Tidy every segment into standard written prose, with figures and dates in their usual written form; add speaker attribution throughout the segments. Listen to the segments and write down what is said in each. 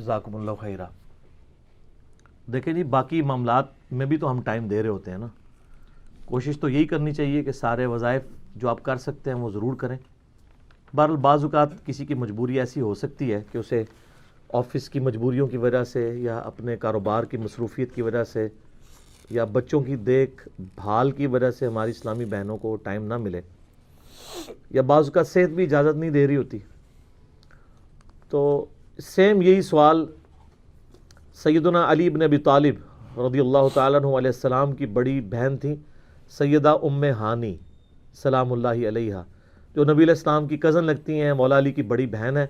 Speaker 1: جزاکم اللہ خیرہ۔ دیکھیں جی، باقی معاملات میں بھی تو ہم ٹائم دے رہے ہوتے ہیں نا، کوشش تو یہی کرنی چاہیے کہ سارے وظائف جو آپ کر سکتے ہیں وہ ضرور کریں۔ بہرحال بعض اوقات کسی کی مجبوری ایسی ہو سکتی ہے کہ اسے آفس کی مجبوریوں کی وجہ سے یا اپنے کاروبار کی مصروفیت کی وجہ سے یا بچوں کی دیکھ بھال کی وجہ سے ہماری اسلامی بہنوں کو ٹائم نہ ملے، یا بعض اوقات صحت بھی اجازت نہیں دے رہی ہوتی۔ تو سیم یہی سوال سیدنا علی بن ابی طالب رضی اللہ تعالیٰ عنہ علیہ السلام کی بڑی بہن تھیں سیدہ ام ہانی سلام اللہ علیہا، جو نبی علیہ السلام کی کزن لگتی ہیں، مولا علی کی بڑی بہن ہے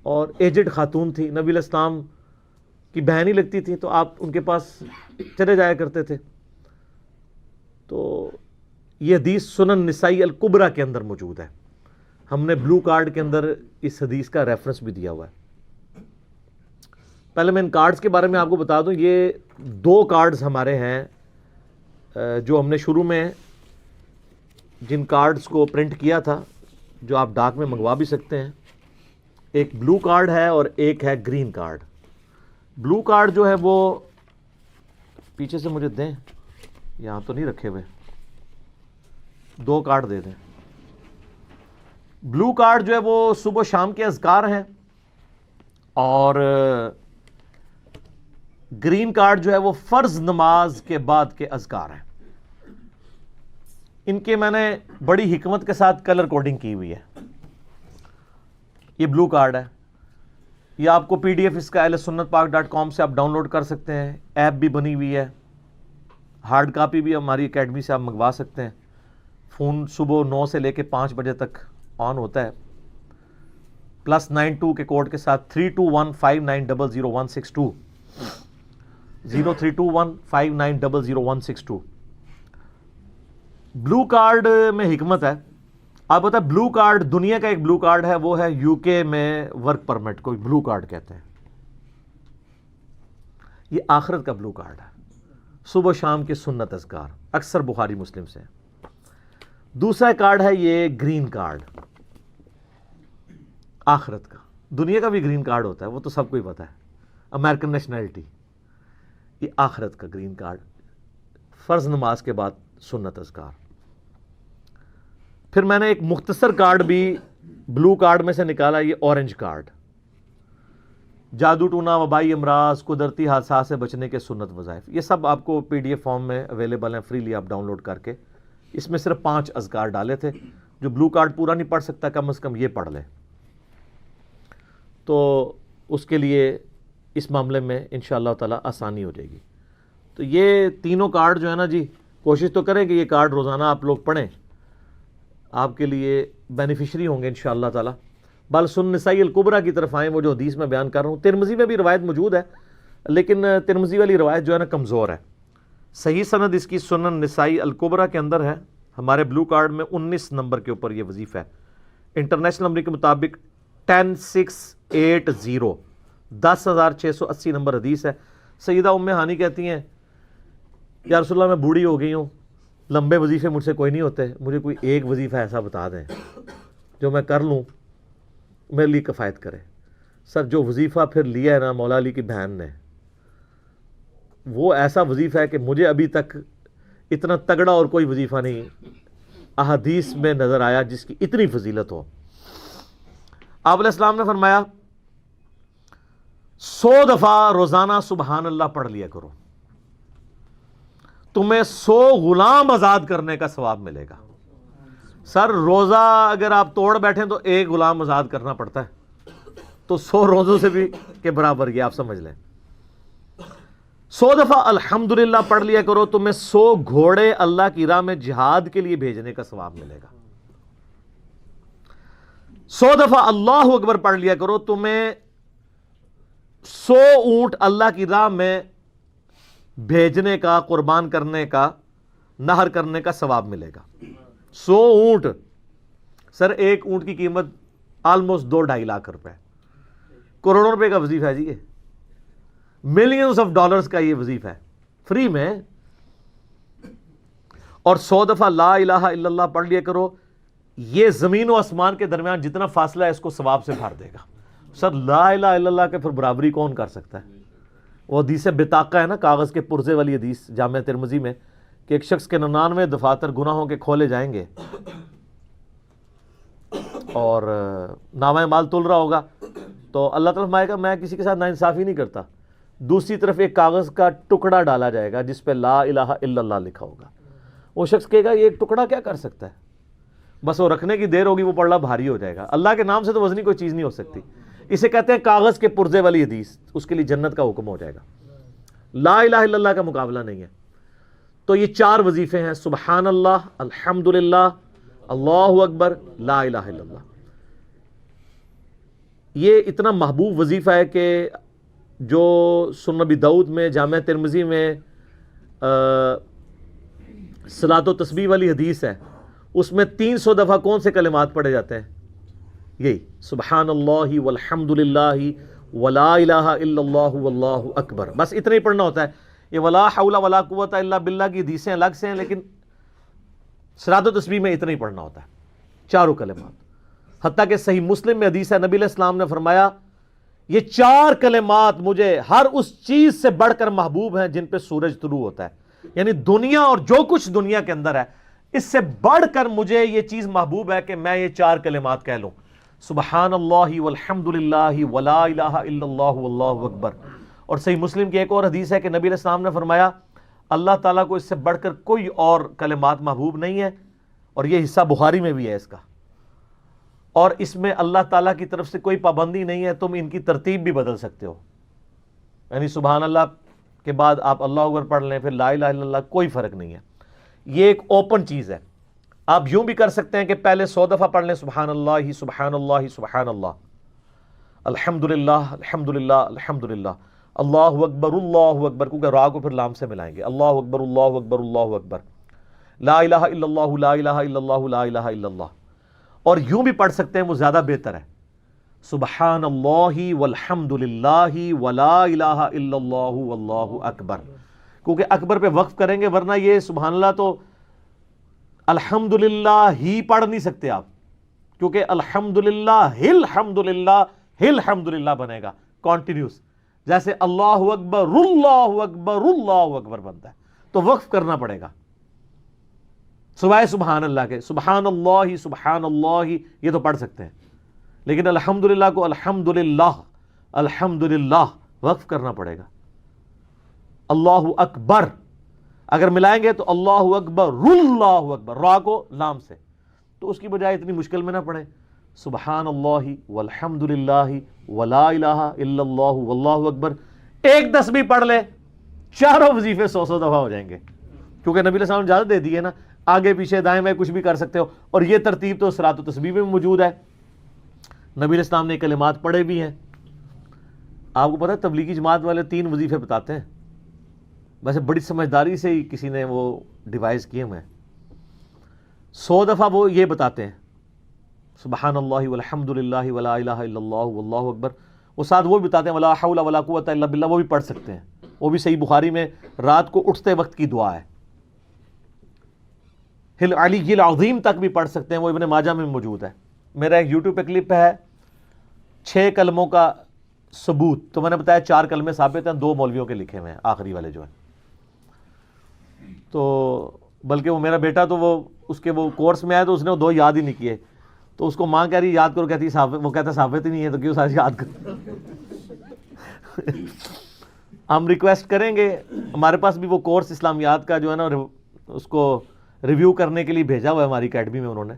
Speaker 1: اور ایجڈ خاتون تھی، نبی علیہ السلام کی بہن ہی لگتی تھی، تو آپ ان کے پاس چلے جایا کرتے تھے۔ تو یہ حدیث سنن نسائی الکبریٰ کے اندر موجود ہے، ہم نے بلو کارڈ کے اندر اس حدیث کا ریفرنس بھی دیا ہوا ہے۔ پہلے میں ان کارڈز کے بارے میں آپ کو بتا دوں، یہ 2 کارڈز ہمارے ہیں جو ہم نے شروع میں جن کارڈز کو پرنٹ کیا تھا، جو آپ ڈاک میں منگوا بھی سکتے ہیں۔ ایک بلو کارڈ ہے اور ایک ہے گرین کارڈ۔ بلو کارڈ جو ہے وہ پیچھے سے مجھے دیں، یہاں تو نہیں رکھے ہوئے، 2 کارڈ دے دیں۔ بلو کارڈ جو ہے وہ صبح و شام کے اذکار ہیں، اور گرین کارڈ جو ہے وہ فرض نماز کے بعد کے اذکار ہیں۔ ان کے میں نے بڑی حکمت کے ساتھ کلر کوڈنگ کی ہوئی ہے۔ یہ بلو کارڈ ہے، یہ آپ کو پی ڈی ایف اس کا ahlsunnatpak.com سے آپ ڈاؤن لوڈ کر سکتے ہیں، ایپ بھی بنی ہوئی ہے، ہارڈ کاپی بھی ہماری اکیڈمی سے آپ منگوا سکتے ہیں۔ فون صبح 9 سے لے کے 5 بجے تک آن ہوتا ہے، +92 کے کوڈ کے ساتھ 3215900162 032159000162۔ بلو کارڈ میں حکمت ہے، آپ بتا، بلو کارڈ دنیا کا ایک بلو کارڈ ہے، وہ ہے یو کے میں ورک پرمٹ کو بلو کارڈ کہتے ہیں۔ یہ آخرت کا بلو کارڈ ہے، صبح و شام کے سنت اذکار، اکثر بخاری مسلم سے۔ دوسرا کارڈ ہے یہ گرین کارڈ، آخرت کا۔ دنیا کا بھی گرین کارڈ ہوتا ہے، وہ تو سب کو ہی پتا ہے، امریکن نیشنلٹی۔ یہ آخرت کا گرین کارڈ، فرض نماز کے بعد سنت اذکار۔ پھر میں نے ایک مختصر کارڈ بھی بلو کارڈ میں سے نکالا، یہ اورنج کارڈ، جادو ٹونا، وبائی امراض، قدرتی حادثات سے بچنے کے سنت وظائف۔ یہ سب آپ کو پی ڈی ایف فارم میں اویلیبل ہیں، فریلی آپ ڈاؤن لوڈ کر کے۔ اس میں صرف 5 اذکار ڈالے تھے، جو بلو کارڈ پورا نہیں پڑھ سکتا کم از کم یہ پڑھ لے، تو اس کے لیے اس معاملے میں انشاءاللہ تعالی آسانی ہو جائے گی۔ تو یہ تینوں کارڈ جو ہے نا جی، کوشش تو کریں کہ یہ کارڈ روزانہ آپ لوگ پڑھیں، آپ کے لیے بینیفیشری ہوں گے انشاءاللہ تعالی۔ بل سنن نسائی الکبریٰ کی طرف آئیں، وہ جو حدیث میں بیان کر رہا ہوں، ترمذی میں بھی روایت موجود ہے، لیکن ترمذی والی روایت جو ہے نا کمزور ہے۔ صحیح سند اس کی سنن نسائی الکبریٰ کے اندر ہے، ہمارے بلو کارڈ میں 19 نمبر کے اوپر یہ وظیفہ ہے۔ انٹرنیشنل نمبر کے مطابق 10680، 10680 نمبر حدیث ہے۔ سیدہ ام ہانی کہتی ہیں، یا رسول اللہ میں بوڑھی ہو گئی ہوں، لمبے وظیفے مجھ سے کوئی نہیں ہوتے، مجھے کوئی ایک وظیفہ ایسا بتا دیں جو میں کر لوں، میرے لیے کفایت کرے۔ سر جو وظیفہ پھر لیا ہے نا مولا علی کی بہن نے، وہ ایسا وظیفہ ہے کہ مجھے ابھی تک اتنا تگڑا اور کوئی وظیفہ نہیں احادیث میں نظر آیا جس کی اتنی فضیلت ہو۔ آپ علیہ السلام نے فرمایا 100 دفعہ روزانہ سبحان اللہ پڑھ لیا کرو، تمہیں 100 غلام آزاد کرنے کا ثواب ملے گا۔ سر روزہ اگر آپ توڑ بیٹھیں تو 1 غلام آزاد کرنا پڑتا ہے، تو 100 روزوں سے بھی کے برابر یہ آپ سمجھ لیں۔ 100 دفعہ الحمدللہ پڑھ لیا کرو، تمہیں 100 گھوڑے اللہ کی راہ میں جہاد کے لیے بھیجنے کا ثواب ملے گا۔ 100 دفعہ اللہ اکبر پڑھ لیا کرو، تمہیں 100 اونٹ اللہ کی راہ میں بھیجنے کا، قربان کرنے کا، نہر کرنے کا ثواب ملے گا۔ 100 اونٹ، سر ایک اونٹ کی قیمت آلموسٹ 2-2.5 لاکھ روپے، کروڑوں روپے کا وظیفہ ہے جی، یہ ملینز آف ڈالرز کا یہ وظیفہ ہے، فری میں۔ اور 100 دفعہ لا الہ الا اللہ پڑھ لیا کرو، یہ زمین و آسمان کے درمیان جتنا فاصلہ ہے اس کو ثواب سے بھر دے گا۔ سر لا الہ الا اللہ کے پھر برابری کون کر سکتا ہے؟ وہ حدیث بطاقہ ہے نا، کاغذ کے پرزے والی حدیث جامع ترمذی میں، کہ ایک شخص کے 99 دفاتر گناہوں کے کھولے جائیں گے اور نامہ مال تل رہا ہوگا تو اللہ تعالیٰ فرمائے گا میں کسی کے ساتھ ناانصافی نہیں کرتا. دوسری طرف ایک کاغذ کا ٹکڑا ڈالا جائے گا جس پہ لا الہ الا اللہ لکھا ہوگا. وہ شخص کہے گا یہ ایک ٹکڑا کیا کر سکتا ہے، بس وہ رکھنے کی دیر ہوگی وہ پڑھنا بھاری ہو جائے گا. اللہ کے نام سے تو وزنی کوئی چیز نہیں ہو سکتی. اسے کہتے ہیں کاغذ کے پرزے والی حدیث. اس کے لیے جنت کا حکم ہو جائے گا. لا الہ الا اللہ کا مقابلہ نہیں ہے. تو یہ 4 وظیفے ہیں، سبحان اللہ، الحمدللہ، اللہ اکبر، لا الہ الا اللہ. یہ اتنا محبوب وظیفہ ہے کہ جو سنن ابی داؤد میں، جامع ترمذی میں صلاۃ و تسبیح والی حدیث ہے، اس میں 300 دفعہ کون سے کلمات پڑھے جاتے ہیں؟ یہی سبحان اللہ والحمد للہ ولا الہ الا اللہ واللہ اکبر. بس اتنا ہی پڑھنا ہوتا ہے. یہ ولا حول ولا قوت الا باللہ کی حدیثیں الگ سے ہیں، لیکن صلاۃ و تسبیح میں اتنا ہی پڑھنا ہوتا ہے، 4 کلمات. حتیٰ کہ صحیح مسلم میں حدیث ہے، نبی علیہ السلام نے فرمایا یہ 4 کلمات مجھے ہر اس چیز سے بڑھ کر محبوب ہیں جن پہ سورج طلوع ہوتا ہے. یعنی دنیا اور جو کچھ دنیا کے اندر ہے اس سے بڑھ کر مجھے یہ چیز محبوب ہے کہ میں یہ 4 کلمات کہہ لوں، سبحان اللہ والحمد للہ ولا الہ الا اللہ واللہ اکبر. اور صحیح مسلم کی ایک اور حدیث ہے کہ نبی علیہ السلام نے فرمایا اللہ تعالیٰ کو اس سے بڑھ کر کوئی اور کلمات محبوب نہیں ہے. اور یہ حصہ بخاری میں بھی ہے اس کا. اور اس میں اللہ تعالیٰ کی طرف سے کوئی پابندی نہیں ہے، تم ان کی ترتیب بھی بدل سکتے ہو. یعنی سبحان اللہ کے بعد آپ اللہ اکبر پڑھ لیں، پھر لا الہ الا اللہ، کوئی فرق نہیں ہے. یہ ایک اوپن چیز ہے. آپ یوں بھی کر سکتے ہیں کہ پہلے 100 دفعہ پڑھ لیں سبحان اللہ سبحان اللہ سبحان اللہ، الحمدللہ الحمدللہ الحمدللہ، اللہ اکبر، کیونکہ را کو پھر لام سے ملائیں گے، اللہ اکبر اللہ اکبر اللہ اکبر، لا الہ الا اللہ لا الہ الا اللہ لا الہ الا اللہ. اور یوں بھی پڑھ سکتے ہیں، وہ زیادہ بہتر ہے، سبحان اللہ والحمد للہ ولا الہ الا اللہ واللہ اکبر. کیونکہ اکبر پہ وقف کریں گے، ورنہ یہ سبحان اللہ تو الحمدللہ ہی پڑھ نہیں سکتے آپ، کیونکہ الحمدللہ الحمدللہ بنے گا کانٹینیوس، جیسے اللہ اکبر اللہ اکبر اللہ اکبر بنتا ہے. تو وقف کرنا پڑے گا سوائے سبحان اللہ کے. سبحان اللہ یہ تو پڑھ سکتے ہیں، لیکن الحمدللہ کو الحمدللہ وقف کرنا پڑے گا. اللہ اکبر اگر ملائیں گے تو اللہ اکبر را کو لام سے. تو اس کی بجائے اتنی مشکل میں نہ پڑھیں، سبحان اللہ والحمد للہ ولا الہ الا اللہ واللہ اکبر. ایک تسبیح پڑھ لے، 4 وظیفے 100 دفعہ ہو جائیں گے، کیونکہ نبی علیہ السلام نے اجازت دے دی ہے نا، آگے پیچھے دائیں بائیں کچھ بھی کر سکتے ہو. اور یہ ترتیب تو صلاۃ و تسبیح میں موجود ہے. نبی علیہ السلام نے کلمات پڑھے بھی ہیں. آپ کو پتہ ہے تبلیغی جماعت والے 3 وظیفے بتاتے ہیں، ویسے بڑی سمجھداری سے ہی کسی نے وہ ڈیوائز کیے ہوئے ہیں. 100 دفعہ وہ یہ بتاتے ہیں سبحان اللہ والحمد للہ ولا الہ الا اللہ واللہ اکبر. وہ ساتھ وہ بھی بتاتے ہیں ولا حول ولا قوت الا باللہ، وہ بھی پڑھ سکتے ہیں. وہ بھی صحیح بخاری میں رات کو اٹھتے وقت کی دعا ہے. علی العظیم تک بھی پڑھ سکتے ہیں، وہ ابن ماجہ میں موجود ہے. میرا ایک یوٹیوب پہ کلپ ہے 6 کلموں کا ثبوت. تو میں نے بتایا 4 کلمے ثابت ہیں، 2 مولویوں کے لکھے ہوئے ہیں، آخری والے جو ہیں. تو بلکہ وہ میرا بیٹا تو وہ اس کے وہ کورس میں آیا تو اس نے وہ 2 یاد ہی نہیں کیے. تو اس کو ماں کہہ رہی یاد کرو، کہتی وہ کہتا ثابت ہی نہیں ہے تو کیوں ساری یاد کرو. ہم ریکویسٹ کریں گے، ہمارے پاس بھی وہ کورس اسلامیات کا جو ہے نا اس کو ریویو کرنے کے لیے بھیجا ہوا ہے ہماری اکیڈمی میں انہوں نے.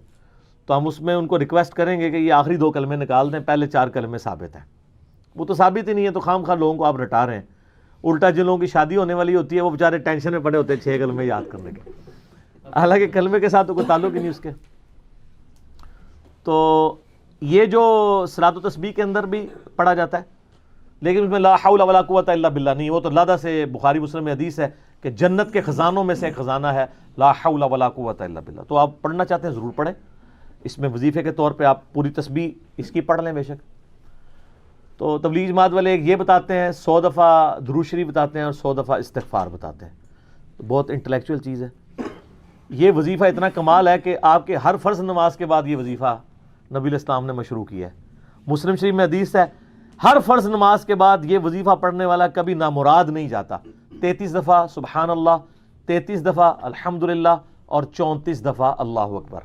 Speaker 1: تو ہم اس میں ان کو ریکویسٹ کریں گے کہ یہ آخری 2 کلمے نکال دیں، پہلے 4 کلمے ثابت ہیں. وہ تو ثابت ہی نہیں ہے تو خام خواہ لوگوں کو آپ رٹا رہے ہیں. الٹا جن لوگوں کی شادی ہونے والی ہوتی ہے وہ بیچارے ٹینشن میں پڑے ہوتے ہیں 6 کلمے یاد کرنے کے، حالانکہ کلمے کے ساتھ تو کوئی تعلق ہی نہیں اس کے. تو یہ جو صلاۃ و تسبیح کے اندر بھی پڑھا جاتا ہے، لیکن اس میں لا حول ولا قوت الا باللہ نہیں. وہ تو لادہ سے بخاری مسلم میں حدیث ہے کہ جنت کے خزانوں میں سے ایک خزانہ ہے لا حول ولا قوت الا باللہ. تو آپ پڑھنا چاہتے ہیں ضرور پڑھیں. اس میں وظیفے کے طور پہ آپ پوری تسبیح اس کی پڑھ لیں بے شک. تو تبلیغ جماعت والے ایک یہ بتاتے ہیں 100 دفعہ درود شریف بتاتے ہیں اور 100 دفعہ استغفار بتاتے ہیں. تو بہت انٹلیکچوئل چیز ہے. یہ وظیفہ اتنا کمال ہے کہ آپ کے ہر فرض نماز کے بعد یہ وظیفہ نبی علیہ السلام نے مشروع کیا ہے. مسلم شریف میں حدیث ہے ہر فرض نماز کے بعد یہ وظیفہ پڑھنے والا کبھی نامراد نہیں جاتا. 33 دفعہ سبحان اللہ، 33 دفعہ الحمدللہ اور 34 دفعہ اللہ اکبر.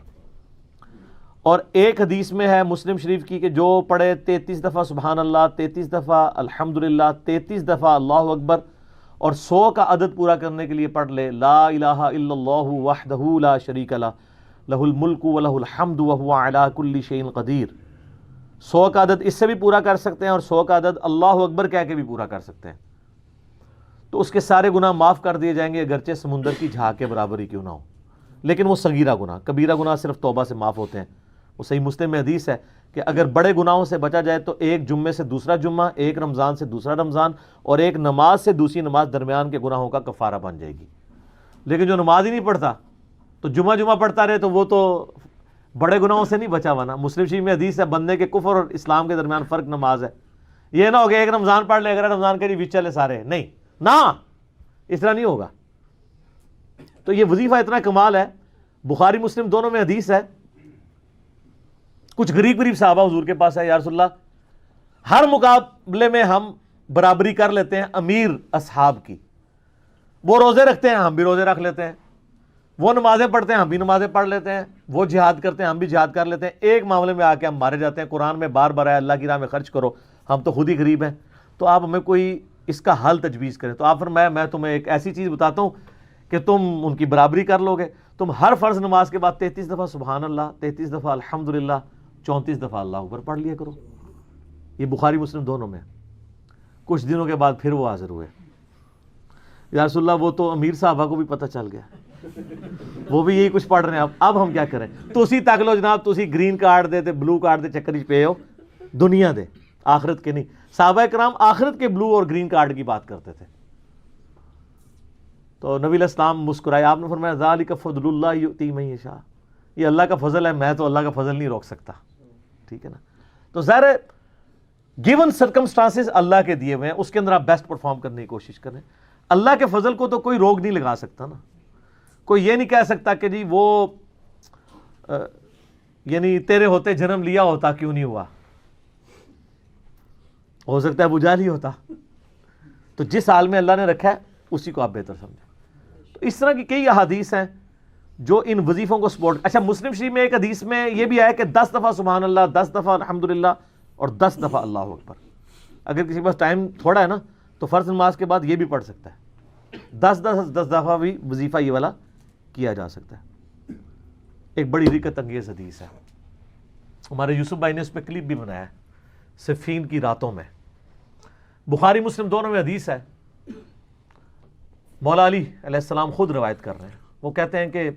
Speaker 1: اور ایک حدیث میں ہے مسلم شریف کی کہ جو پڑھے 33 دفعہ سبحان اللہ، 33 دفعہ الحمدللہ، 33 دفعہ اللہ اکبر اور 100 کا عدد پورا کرنے کے لیے پڑھ لے لا الہ الا اللہ وحدہ لا شریک لہ لہ الملک ولہ الحمد وہو علی کل شیء قدیر. 100 کا عدد اس سے بھی پورا کر سکتے ہیں اور 100 کا عدد اللہ اکبر کہہ کے بھی پورا کر سکتے ہیں. تو اس کے سارے گناہ معاف کر دیے جائیں گے اگرچہ سمندر کی جھاگ کے برابر ہی کیوں نہ ہو. لیکن وہ صغیرہ گناہ، کبیرہ گناہ صرف توبہ سے معاف ہوتے ہیں. وہ صحیح مسلم میں حدیث ہے کہ اگر بڑے گناہوں سے بچا جائے تو ایک جمعے سے دوسرا جمعہ، ایک رمضان سے دوسرا رمضان اور ایک نماز سے دوسری نماز درمیان کے گناہوں کا کفارہ بن جائے گی. لیکن جو نماز ہی نہیں پڑھتا تو جمعہ پڑھتا رہے تو وہ تو بڑے گناہوں سے نہیں بچا ہوا نا. مسلم شریف میں حدیث ہے بندے کے کفر اور اسلام کے درمیان فرق نماز ہے. یہ نہ ہوگا ایک رمضان پڑھ لے، اگر رمضان کے لیے بیچ چلے سارے، نہیں نہ، اس طرح نہیں ہوگا. تو یہ وظیفہ اتنا کمال ہے. بخاری مسلم دونوں میں حدیث ہے. کچھ غریب صحابہ حضور کے پاس ہے، یا رسول اللہ ہر مقابلے میں ہم برابری کر لیتے ہیں امیر اصحاب کی. وہ روزے رکھتے ہیں، ہم بھی روزے رکھ لیتے ہیں. وہ نمازیں پڑھتے ہیں، ہم بھی نمازیں پڑھ لیتے ہیں. وہ جہاد کرتے ہیں، ہم بھی جہاد کر لیتے ہیں. ایک معاملے میں آ کے ہم مارے جاتے ہیں. قرآن میں بار بار ہے اللہ کی راہ میں خرچ کرو، ہم تو خود ہی غریب ہیں. تو آپ ہمیں کوئی اس کا حل تجویز کریں. تو آپ فرمایا میں تمہیں ایک ایسی چیز بتاتا ہوں کہ تم ان کی برابری کر لو گے. تم ہر فرض نماز کے بعد 33 دفعہ سبحان اللہ، 33 دفعہ الحمدللہ، 34 دفعہ اللہ اکبر پڑھ لیا کرو. یہ بخاری مسلم دونوں میں. کچھ دنوں کے بعد پھر وہ حاضر ہوئے. یا رسول اللہ وہ تو امیر صحابہ کو بھی پتہ چل گیا، وہ بھی یہی کچھ پڑھ رہے ہیں. اب ہم کیا کریں؟ تسی تک لو جناب، تسی گرین کارڈ دے تے بلو کارڈ دے چکر پے ہو، دنیا دے آخرت کے نہیں. صحابہ کرام آخرت کے بلو اور گرین کارڈ کی بات کرتے تھے. تو نبی علیہ السلام مسکرائے. آپ نے فرمایا ذالک فضل اللہ یؤتی من یشاء، یہ اللہ کا فضل ہے، میں تو اللہ کا فضل نہیں روک سکتا. ٹھیک ہے نا. تو ظاہر ہے گیون سرکمسٹانسز اللہ کے دیے ہوئے ہیں، اس کے اندر آپ بیسٹ پرفارم کرنے کی کوشش کریں. اللہ کے فضل کو تو کوئی روک نہیں لگا سکتا نا. کوئی یہ نہیں کہہ سکتا کہ جی وہ یعنی تیرے ہوتے جنم لیا ہوتا کیوں نہیں ہوا. ہو سکتا ہے ابو جہل ہی ہوتا. تو جس حال میں اللہ نے رکھا ہے اسی کو آپ بہتر سمجھیں. تو اس طرح کی کئی احادیث ہیں جو ان وظیفوں کو سپورٹ. اچھا مسلم شریف میں ایک حدیث میں یہ بھی آیا کہ 10 دفعہ سبحان اللہ، 10 دفعہ الحمدللہ اور 10 دفعہ اللہ اکبر. اگر کسی کے پاس ٹائم تھوڑا ہے نا تو فرض نماز کے بعد یہ بھی پڑھ سکتا ہے. 10 دفعہ بھی وظیفہ یہ والا کیا جا سکتا ہے. ایک بڑی رکت انگیز حدیث ہے. ہمارے یوسف بھائی نے اس پہ کلپ بھی بنایا ہے، صفین کی راتوں میں. بخاری مسلم دونوں میں حدیث ہے. مولا علی علیہ السلام خود روایت کر رہے ہیں. وہ کہتے ہیں کہ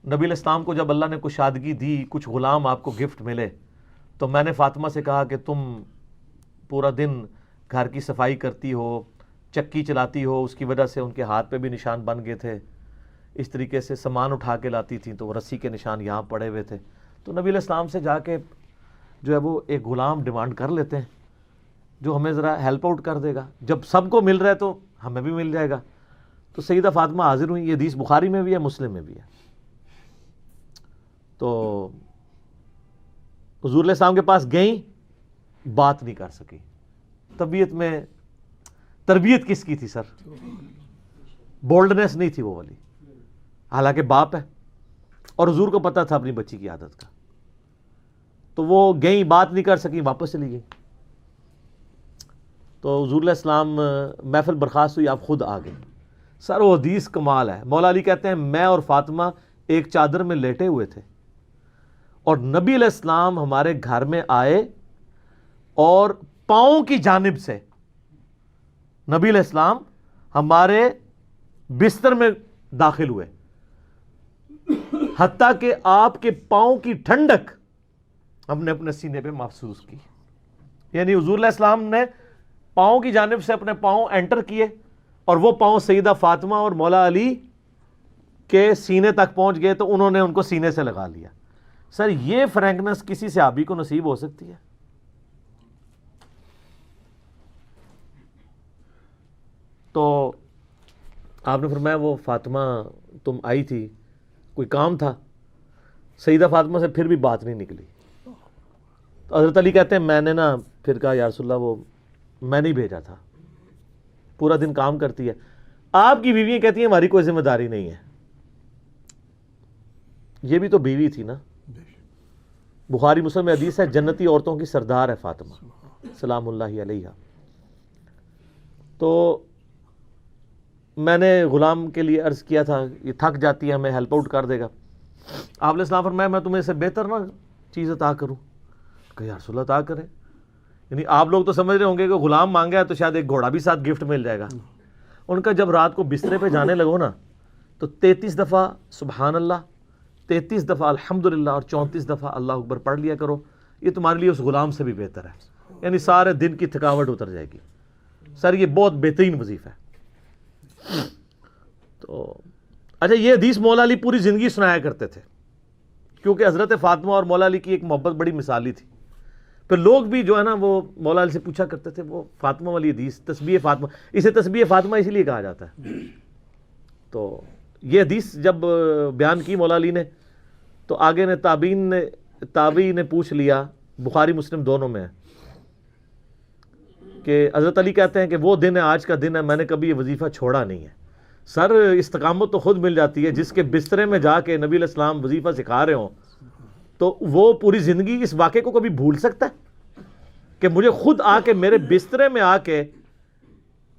Speaker 1: نبی علیہ السلام کو جب اللہ نے کشادگی دی، کچھ غلام آپ کو گفٹ ملے، تو میں نے فاطمہ سے کہا کہ تم پورا دن گھر کی صفائی کرتی ہو، چکی چلاتی ہو، اس کی وجہ سے ان کے ہاتھ پہ بھی نشان بن گئے تھے. اس طریقے سے سامان اٹھا کے لاتی تھیں تو وہ رسی کے نشان یہاں پڑے ہوئے تھے. تو نبی علیہ السلام سے جا کے جو ہے وہ ایک غلام ڈیمانڈ کر لیتے ہیں جو ہمیں ذرا ہیلپ آؤٹ کر دے گا. جب سب کو مل رہا ہے تو ہمیں بھی مل جائے گا. تو سیدہ فاطمہ حاضر ہوئی. یہ حدیث بخاری میں بھی ہے، مسلم میں بھی ہے. تو حضور علیہ السلام کے پاس گئیں، بات نہیں کر سکی. طبیعت میں تربیت کس کی تھی سر؟ بولڈنس نہیں تھی وہ والی. حالانکہ باپ ہے اور حضور کو پتا تھا اپنی بچی کی عادت کا. تو وہ گئیں، بات نہیں کر سکی، واپس چلی گئی. تو حضور علیہ السلام محفل برخاست ہوئی، آپ خود آ گئے. سر وہ حدیث کمال ہے. مولا علی کہتے ہیں میں اور فاطمہ ایک چادر میں لیٹے ہوئے تھے اور نبی علیہ السلام ہمارے گھر میں آئے اور پاؤں کی جانب سے نبی علیہ السلام ہمارے بستر میں داخل ہوئے، حتیٰ کہ آپ کے پاؤں کی ٹھنڈک ہم نے اپنے سینے پہ محسوس کی. یعنی حضور علیہ السلام نے پاؤں کی جانب سے اپنے پاؤں انٹر کیے اور وہ پاؤں سیدہ فاطمہ اور مولا علی کے سینے تک پہنچ گئے تو انہوں نے ان کو سینے سے لگا لیا. سر یہ فرینکنس کسی صحابی کو نصیب ہو سکتی ہے؟ تو آپ نے فرمایا وہ فاطمہ تم آئی تھی، کوئی کام تھا؟ سیدہ فاطمہ سے پھر بھی بات نہیں نکلی. تو حضرت علی کہتے ہیں میں نے نا پھر کہا یا رسول اللہ وہ میں نہیں بھیجا تھا، پورا دن کام کرتی ہے. آپ کی بیویاں کہتی ہیں ہماری کوئی ذمہ داری نہیں ہے. یہ بھی تو بیوی تھی نا. بخاری مسلم میں حدیث ہے جنتی عورتوں کی سردار ہے فاطمہ سلام اللہ علیہا. تو میں نے غلام کے لیے عرض کیا تھا یہ تھک جاتی ہے ہمیں ہیلپ آؤٹ کر دے گا. آپ علیہ السلام فرمایا میں تمہیں سے بہتر نہ چیز عطا کروں. کہ یا رسول اللہ عطا کریں. یعنی آپ لوگ تو سمجھ رہے ہوں گے کہ غلام مانگا ہے تو شاید ایک گھوڑا بھی ساتھ گفٹ مل جائے گا. ان کا جب رات کو بسترے پہ جانے لگو نا تو 33 دفعہ سبحان اللہ، 33 دفعہ الحمدللہ اور 34 دفعہ اللہ اکبر پڑھ لیا کرو. یہ تمہارے لیے اس غلام سے بھی بہتر ہے. یعنی سارے دن کی تھکاوٹ اتر جائے گی. سر یہ بہت بہترین وظیفہ ہے. تو اچھا یہ حدیث مولا علی پوری زندگی سنایا کرتے تھے کیونکہ حضرت فاطمہ اور مولا علی کی ایک محبت بڑی مثالی تھی. پھر لوگ بھی جو ہے نا وہ مولا علی سے پوچھا کرتے تھے وہ فاطمہ والی حدیث تسبیح فاطمہ، اسے تسبیح فاطمہ اسی لیے کہا جاتا ہے. تو یہ حدیث جب بیان کی مولا علی نے تو آگے نے تابعی نے پوچھ لیا، بخاری مسلم دونوں میں ہے کہ حضرت علی کہتے ہیں کہ وہ دن ہے آج کا دن ہے میں نے کبھی یہ وظیفہ چھوڑا نہیں ہے. سر استقامت تو خود مل جاتی ہے. جس کے بسترے میں جا کے نبی علیہ السلام وظیفہ سکھا رہے ہوں تو وہ پوری زندگی اس واقعے کو کبھی بھول سکتا ہے کہ مجھے خود آ کے میرے بسترے میں آ کے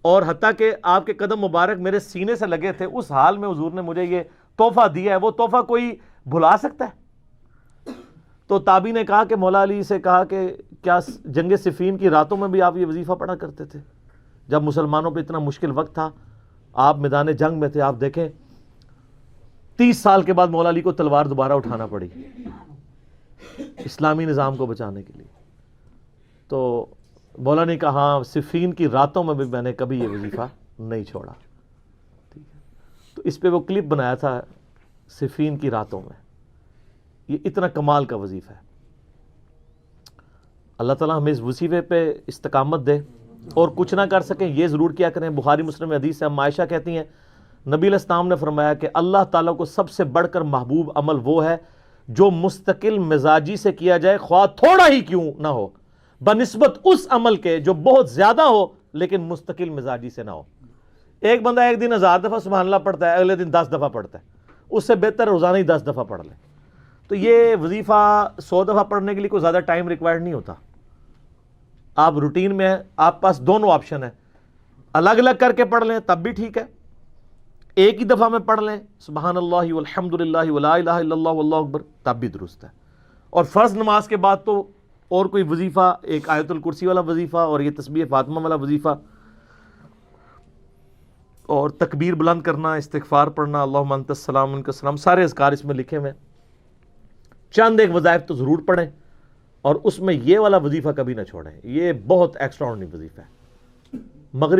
Speaker 1: اور حتیٰ کہ آپ کے قدم مبارک میرے سینے سے لگے تھے اس حال میں حضور نے مجھے یہ تحفہ دیا ہے، وہ تحفہ کوئی بھلا سکتا ہے؟ تو تابعی نے کہا کہ مولا علی سے کہا کہ کیا جنگ صفین کی راتوں میں بھی آپ یہ وظیفہ پڑھا کرتے تھے جب مسلمانوں پہ اتنا مشکل وقت تھا، آپ میدان جنگ میں تھے. آپ دیکھیں 30 سال کے بعد مولا علی کو تلوار دوبارہ اٹھانا پڑی اسلامی نظام کو بچانے کے لیے. تو مولا نے کہا ہاں صفین کی راتوں میں بھی میں نے کبھی یہ وظیفہ نہیں چھوڑا. ٹھیک ہے. تو اس پہ وہ کلپ بنایا تھا صفین کی راتوں میں. یہ اتنا کمال کا وظیفہ ہے. اللہ تعالیٰ ہمیں اس وظیفے پہ استقامت دے اور کچھ نہ کر سکیں یہ ضرور کیا کریں. بخاری مسلم میں حدیث سے ہم عائشہ کہتی ہیں نبی علیہ السلام نے فرمایا کہ اللہ تعالیٰ کو سب سے بڑھ کر محبوب عمل وہ ہے جو مستقل مزاجی سے کیا جائے خواہ تھوڑا ہی کیوں نہ ہو، بنسبت اس عمل کے جو بہت زیادہ ہو لیکن مستقل مزاجی سے نہ ہو. ایک بندہ ایک دن 1000 دفعہ سبحان اللہ پڑھتا ہے، اگلے دن 10 دفعہ پڑھتا ہے، اس سے بہتر روزانہ ہی 10 دفعہ پڑھ لے. تو یہ وظیفہ 100 دفعہ پڑھنے کے لیے کوئی زیادہ ٹائم ریکوائرڈ نہیں ہوتا. آپ روٹین میں ہیں، آپ پاس دونوں آپشن ہیں. الگ الگ کر کے پڑھ لیں تب بھی ٹھیک ہے، ایک ہی دفعہ میں پڑھ لیں سبحان اللہ والحمدللہ ولا الہ الا اللہ واللہ اکبر تب بھی درست ہے. اور فرض نماز کے بعد تو اور کوئی وظیفہ، ایک آیت الکرسی والا وظیفہ اور یہ تسبیح فاطمہ والا وظیفہ اور تکبیر بلند کرنا، استغفار پڑھنا، اللہم انت السلام منک السلام، سارے اذکار اس میں لکھے ہوئے ہیں. چند ایک وظائف تو ضرور پڑھیں اور اس میں یہ والا وظیفہ کبھی نہ چھوڑیں. یہ بہت ایکسٹرا آرڈنری وظیفہ ہے. مغرب